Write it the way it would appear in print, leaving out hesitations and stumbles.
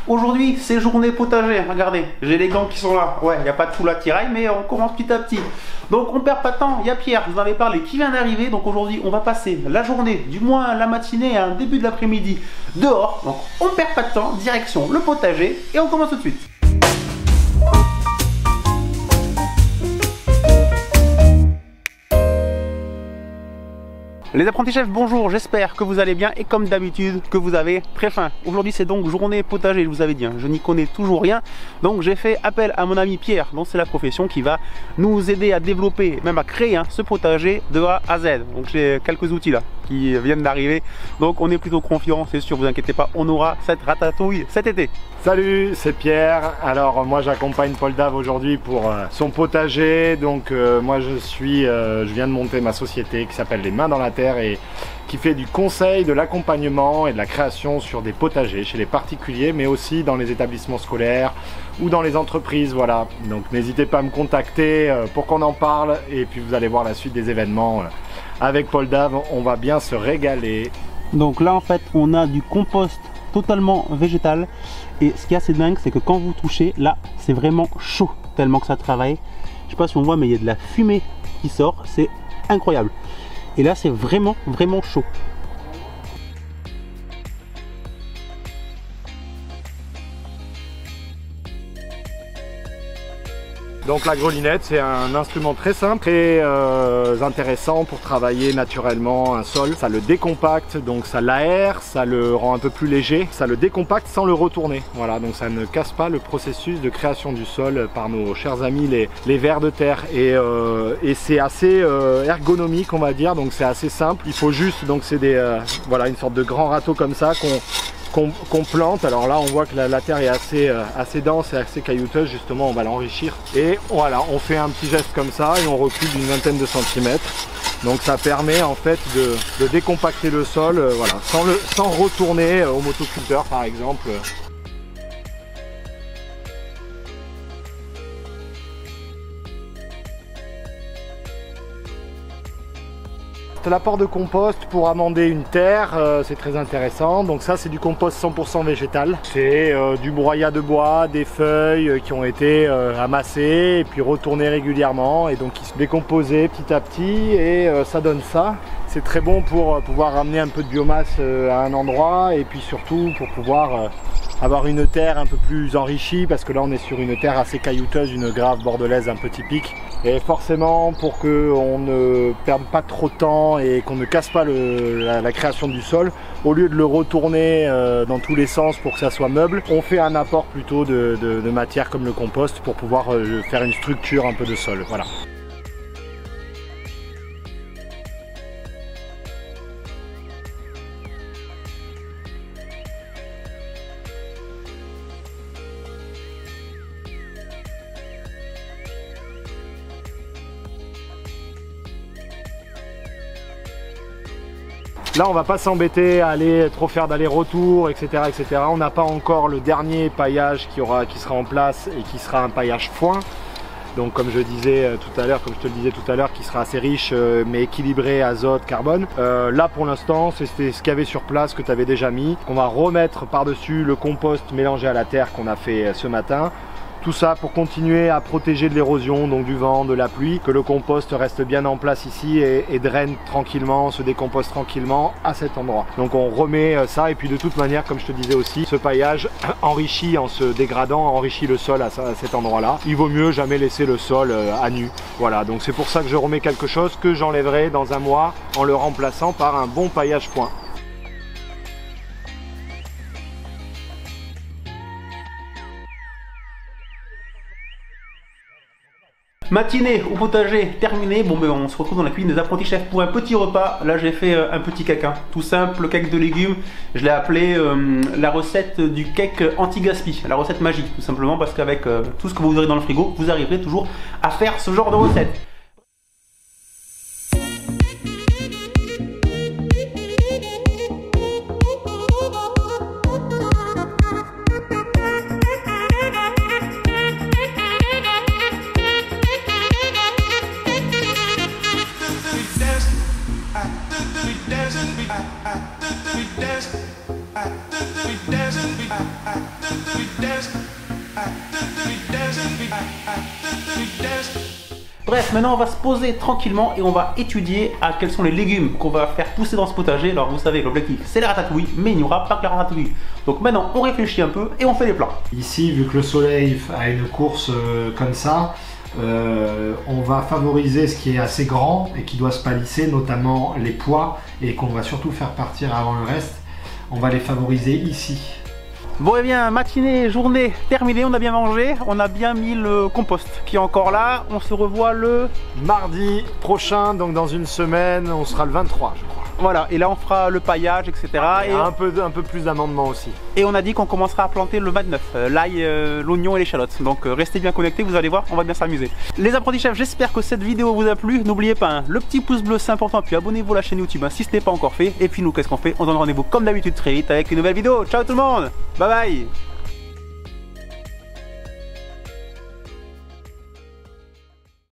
Aujourd'hui, c'est journée potager. Regardez, j'ai les gants qui sont là. Ouais, il n'y a pas de full attirail, mais on commence petit à petit. Donc, on perd pas de temps. Il y a Pierre, je vous en avais parlé, qui vient d'arriver. Donc, aujourd'hui, on va passer la journée, du moins la matinée et un début de l'après-midi dehors. Donc, on perd pas de temps. Direction le potager et on commence tout de suite. Les apprentis chefs, bonjour, j'espère que vous allez bien et comme d'habitude que vous avez très faim. Aujourd'hui c'est donc journée potager, je vous avais dit, je n'y connais toujours rien. Donc j'ai fait appel à mon ami Pierre, dont c'est la profession, qui va nous aider à développer, même à créer ce potager de A à Z. Donc j'ai quelques outils là qui viennent d'arriver. Donc on est plutôt confiant, c'est sûr, vous inquiétez pas, on aura cette ratatouille cet été. Salut, c'est Pierre. Alors moi j'accompagne Paul Dave aujourd'hui pour son potager. Donc moi je viens de monter ma société qui s'appelle Les Mains dans la Terre et qui fait du conseil, de l'accompagnement et de la création sur des potagers chez les particuliers, mais aussi dans les établissements scolaires ou dans les entreprises. Voilà, donc n'hésitez pas à me contacter pour qu'on en parle et puis vous allez voir la suite des événements avec Paul Dave. On va bien se régaler. Donc là en fait on a du compost totalement végétal et ce qui est assez dingue c'est que quand vous touchez là c'est vraiment chaud tellement que ça travaille. Je sais pas si on voit mais il y a de la fumée qui sort, c'est incroyable. Et là c'est vraiment chaud. Donc la grelinette, c'est un instrument très simple, très intéressant pour travailler naturellement un sol. Ça le décompacte, donc ça l'aère, ça le rend un peu plus léger. Ça le décompacte sans le retourner. Voilà, donc ça ne casse pas le processus de création du sol par nos chers amis les vers de terre. Et c'est assez ergonomique, on va dire, donc c'est assez simple. Il faut juste, donc c'est voilà, une sorte de grand râteau comme ça qu'on plante. Alors là on voit que la terre est assez dense et assez caillouteuse, justement on va l'enrichir et voilà, on fait un petit geste comme ça et on recule d'une vingtaine de centimètres. Donc ça permet en fait de décompacter le sol, voilà, sans retourner au motoculteur par exemple. L'apport de compost pour amender une terre, c'est très intéressant. Donc ça c'est du compost 100% végétal. C'est du broyat de bois, des feuilles qui ont été amassées et puis retournées régulièrement et donc qui se décomposaient petit à petit et ça donne ça. C'est très bon pour pouvoir ramener un peu de biomasse à un endroit et puis surtout pour pouvoir avoir une terre un peu plus enrichie parce que là on est sur une terre assez caillouteuse, une grave bordelaise un peu typique. Et forcément pour qu'on ne perde pas trop de temps et qu'on ne casse pas la création du sol, au lieu de le retourner dans tous les sens pour que ça soit meuble, on fait un apport plutôt de matière comme le compost pour pouvoir faire une structure un peu de sol. Voilà. Là on va pas s'embêter à aller trop faire d'aller-retour, etc., etc. On n'a pas encore le dernier paillage qui sera en place et qui sera un paillage foin. Donc comme je disais tout à l'heure, comme je te le disais tout à l'heure, qui sera assez riche mais équilibré azote, carbone. Là pour l'instant c'était ce qu'il y avait sur place que tu avais déjà mis. On va remettre par-dessus le compost mélangé à la terre qu'on a fait ce matin. Tout ça pour continuer à protéger de l'érosion, donc du vent, de la pluie, que le compost reste bien en place ici et draine tranquillement, se décompose tranquillement à cet endroit. Donc on remet ça et puis de toute manière, comme je te disais aussi, ce paillage enrichit en se dégradant, enrichit le sol à cet endroit-là. Il vaut mieux jamais laisser le sol à nu. Voilà, donc c'est pour ça que je remets quelque chose que j'enlèverai dans un mois en le remplaçant par un bon paillage foin. Matinée au potager terminée. Bon ben on se retrouve dans la cuisine des apprentis chefs pour un petit repas. Là j'ai fait un petit cake, tout simple, cake de légumes. Je l'ai appelé la recette du cake anti-gaspi, la recette magique, tout simplement parce qu'avec tout ce que vous aurez dans le frigo, vous arriverez toujours à faire ce genre de recette. We dancing, Bref, maintenant on va se poser tranquillement et on va étudier à quels sont les légumes qu'on va faire pousser dans ce potager. Alors vous savez, l'objectif c'est la ratatouille, mais il n'y aura pas que la ratatouille. Donc maintenant on réfléchit un peu et on fait les plans. Ici, vu que le soleil a une course comme ça, on va favoriser ce qui est assez grand et qui doit se palisser, notamment les pois, et qu'on va surtout faire partir avant le reste. On va les favoriser ici. Bon et bien, matinée, journée terminée, on a bien mangé, on a bien mis le compost qui est encore là. On se revoit le mardi prochain, donc dans une semaine, on sera le 23 je crois. Voilà, et là on fera le paillage, etc. Et un peu plus d'amendements aussi. Et on a dit qu'on commencera à planter le 29, l'ail, l'oignon et l'échalote. Donc restez bien connectés, vous allez voir, on va bien s'amuser. Les apprentis chefs, j'espère que cette vidéo vous a plu. N'oubliez pas, hein, le petit pouce bleu c'est important, puis abonnez-vous à la chaîne YouTube hein, si ce n'est pas encore fait. Et puis nous, qu'est-ce qu'on fait? On donne rendez-vous comme d'habitude très vite avec une nouvelle vidéo. Ciao tout le monde, bye bye.